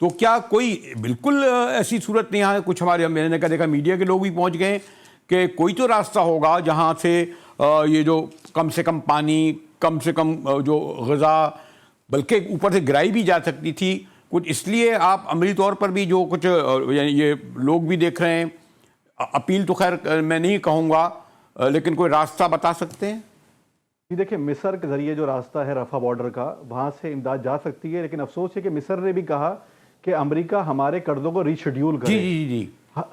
تو کیا کوئی بالکل ایسی صورت نہیں ہے؟ کچھ ہمارے میں نے دیکھا میڈیا کے لوگ بھی پہنچ گئے کہ کوئی تو راستہ ہوگا جہاں سے یہ جو کم سے کم پانی، کم سے کم جو غذا، بلکہ اوپر سے گرائی بھی جا سکتی تھی کچھ. اس لیے آپ عملی طور پر بھی جو کچھ یعنی یہ لوگ بھی دیکھ رہے ہیں، اپیل تو خیر میں نہیں کہوں گا، لیکن کوئی راستہ بتا سکتے ہیں؟ جی دیکھیں، مصر کے ذریعے جو راستہ ہے رفح بارڈر کا، وہاں سے امداد جا سکتی ہے، لیکن افسوس ہے کہ مصر نے بھی کہا کہ امریکہ ہمارے قرضوں کو ری شیڈیول کرے. جی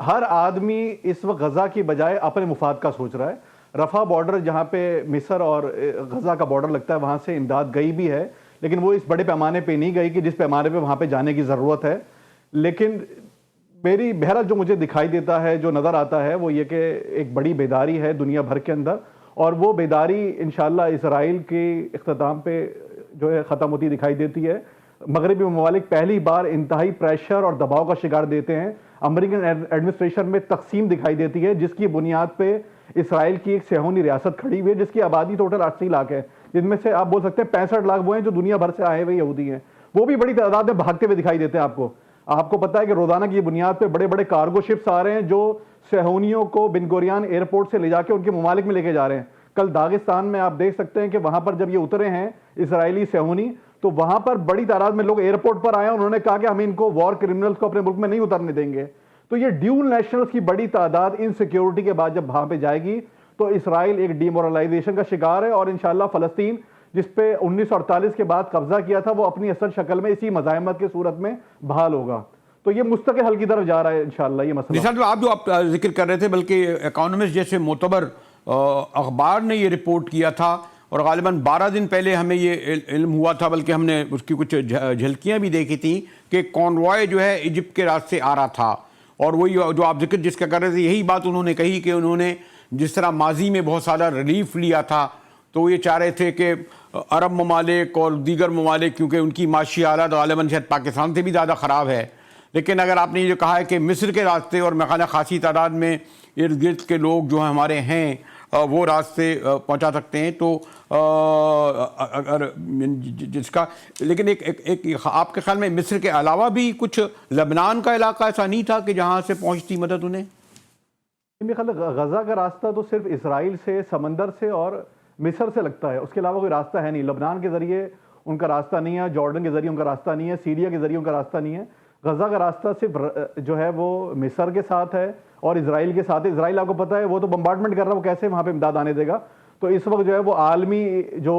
ہر آدمی اس وقت غزہ کی بجائے اپنے مفاد کا سوچ رہا ہے. رفح بارڈر جہاں پہ مصر اور غزہ کا بارڈر لگتا ہے، وہاں سے امداد گئی بھی ہے، لیکن وہ اس بڑے پیمانے پہ نہیں گئی کہ جس پیمانے پہ وہاں پہ جانے کی ضرورت ہے. لیکن میری بہرحال جو مجھے دکھائی دیتا ہے، جو نظر آتا ہے، وہ یہ کہ ایک بڑی بیداری ہے دنیا بھر کے اندر، اور وہ بیداری انشاءاللہ اسرائیل کے اختتام پہ جو ہے ختم ہوتی دکھائی دیتی ہے. مغربی ممالک پہلی بار انتہائی پریشر اور دباؤ کا شکار دیتے ہیں. امریکن ایڈمنسٹریشن میں تقسیم دکھائی دیتی ہے، جس کی بنیاد پہ اسرائیل کی ایک صہیونی ریاست کھڑی ہوئی ہے، جس کی آبادی ٹوٹل 80 لاکھ ہے، جن میں سے آپ بول سکتے ہیں 65 لاکھ وہ ہیں جو دنیا بھر سے آئے ہوئے یہودی ہیں. وہ بھی بڑی تعداد میں بھاگتے ہوئے دکھائی دیتے ہیں. آپ کو پتہ ہے کہ روزانہ کی بنیاد پہ بڑے بڑے کارگو شپس آ رہے ہیں جو صہیونیوں کو بن گوریان ایئرپورٹ سے لے جا کے ان کے ممالک میں لے کے جا رہے ہیں. کل داغستان میں آپ دیکھ سکتے ہیں کہ وہاں پر جب یہ اترے ہیں اسرائیلی صہیونی، تو وہاں پر بڑی تعداد میں لوگ ایئرپورٹ پر آئے ہیں. انہوں نے کہا کہ ہم ان کو وار کرمنلز کو اپنے ملک میں نہیں اترنے دیں گے. تو یہ ڈیول نیشنلز کی بڑی تعداد انسیکیورٹی کے بعد جب وہاں پہ جائے گی تو اسرائیل ایک ڈیمورلائزیشن کا شکار ہے، اور انشاءاللہ فلسطین جس پہ 1948 کے بعد قبضہ کیا تھا وہ اپنی اصل شکل میں اسی مزاحمت کی صورت میں بحال ہوگا. تو یہ مستقل حل کی طرف جا رہا ہے انشاءاللہ یہ مسئلہ. نثار، آپ جو ذکر کر رہے تھے، بلکہ اکانومسٹ جیسے معتبر اخبار نے یہ رپورٹ کیا تھا، اور غالباً 12 دن پہلے ہمیں یہ علم ہوا تھا، بلکہ ہم نے اس کی کچھ جھلکیاں بھی دیکھی تھیں کہ کانوائے جو ہے ایجپٹ کے راستے آ رہا تھا. اور وہی جو آپ ذکر جس کا کر رہے تھے، یہی بات انہوں نے کہی کہ انہوں نے جس طرح ماضی میں بہت سارا ریلیف لیا تھا، تو یہ چاہ رہے تھے کہ عرب ممالک اور دیگر ممالک، کیونکہ ان کی معاشی حالت غالباً شاید پاکستان سے بھی زیادہ خراب ہے، لیکن اگر آپ نے یہ کہا ہے کہ مصر کے راستے اور میں خیال خاصی تعداد میں ارد گرد کے لوگ جو ہمارے ہیں وہ راستے پہنچا سکتے ہیں، تو اگر جس کا، لیکن ایک آپ کے خیال میں مصر کے علاوہ بھی کچھ لبنان کا علاقہ ایسا نہیں تھا کہ جہاں سے پہنچتی مدد انہیں؟ میرے خیال غزہ کا راستہ تو صرف اسرائیل سے، سمندر سے اور مصر سے لگتا ہے، اس کے علاوہ کوئی راستہ ہے نہیں. لبنان کے ذریعے ان کا راستہ نہیں ہے، جارڈن کے ذریعے ان کا راستہ نہیں ہے، سیریا کے ذریعے ان کا راستہ نہیں ہے. غزہ کا راستہ صرف جو ہے وہ مصر کے ساتھ ہے اور اسرائیل کے ساتھ ہے. اسرائیل آپ کو پتہ ہے وہ تو بمبارڈمنٹ کر رہا ہے، وہ کیسے وہاں پہ امداد آنے دے گا؟ تو اس وقت جو ہے وہ عالمی جو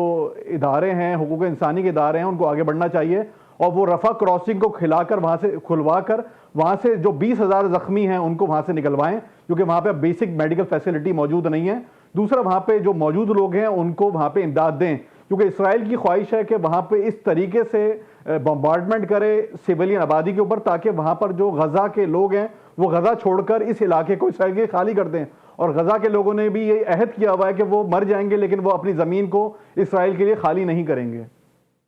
ادارے ہیں، حقوق انسانی کے ادارے ہیں، ان کو آگے بڑھنا چاہیے، اور وہ رفح کراسنگ کو وہاں سے کھلوا کر وہاں سے جو 20,000 زخمی ہیں ان کو وہاں سے نکلوائیں، کیونکہ وہاں پہ بیسک میڈیکل فیسلٹی موجود نہیں ہے. دوسرا، وہاں پہ جو موجود لوگ ہیں ان کو وہاں پہ امداد دیں، کیونکہ اسرائیل کی خواہش ہے کہ وہاں پہ اس طریقے سے بمبارڈمنٹ کرے سویلین آبادی کے اوپر، تاکہ وہاں پر جو غزہ کے لوگ ہیں وہ غزہ چھوڑ کر اس علاقے کو اسرائیل کے خالی کر دیں. اور غزہ کے لوگوں نے بھی یہ عہد کیا ہوا ہے کہ وہ مر جائیں گے لیکن وہ اپنی زمین کو اسرائیل کے لیے خالی نہیں کریں گے.